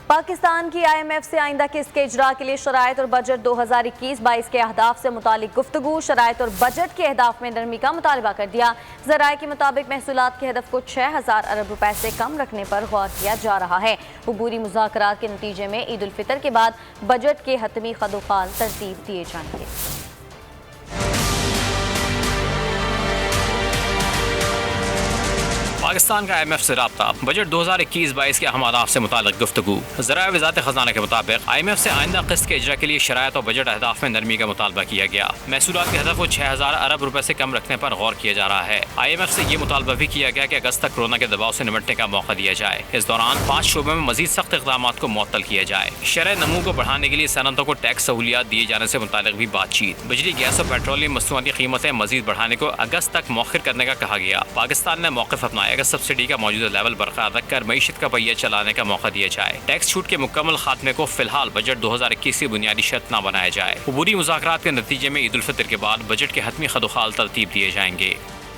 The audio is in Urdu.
پاکستان کی IMF سے آئندہ قسط کے اجرا کے لیے شرائط اور بجٹ 2021-22 کے اہداف سے متعلق گفتگو۔ شرائط اور بجٹ کے اہداف میں نرمی کا مطالبہ کر دیا۔ ذرائع کے مطابق محصولات کے ہدف کو 6000 ارب روپے سے کم رکھنے پر غور کیا جا رہا ہے۔ عبوری مذاکرات کے نتیجے میں عید الفطر کے بعد بجٹ کے حتمی خدوخال ترتیب دیے جائیں گے۔ پاکستان کا IMF سے رابطہ، بجٹ 2021-22 کے اہم اہداف سے متعلق گفتگو۔ ذرائع وزارت خزانہ کے مطابق IMF سے آئندہ قسط کے اجرا کے لیے شرائط اور بجٹ اہداف میں نرمی کا مطالبہ کیا گیا۔ محصولات کے ہدف کو 6000 ارب روپے سے کم رکھنے پر غور کیا جا رہا ہے۔ IMF سے یہ مطالبہ بھی کیا گیا کہ اگست تک کورونا کے دباؤ سے نمٹنے کا موقع دیا جائے۔ اس دوران 5 شعبوں میں مزید سخت اقدامات کو معطل کیا جائے۔ شرح نمو کو بڑھانے کے لیے صنعتوں کو ٹیکس سہولیات دیے جانے سے متعلق بھی بات چیت۔ بجلی، گیس اور پیٹرولیم مصنوعات کی قیمتیں مزید بڑھانے کو اگست تک مؤخر کرنے کا کہا گیا۔ پاکستان نے موقف اپنایا کہ سبسڈی کا موجودہ لیول برقرار رکھ کر معیشت کا پہیہ چلانے کا موقع دیا جائے۔ ٹیکس چھوٹ کے مکمل خاتمے کو فی الحال بجٹ 2021 کی بنیادی شرط نہ بنایا جائے۔ عبوری مذاکرات کے نتیجے میں عید الفطر کے بعد بجٹ کے حتمی خدوخال ترتیب دیے جائیں گے۔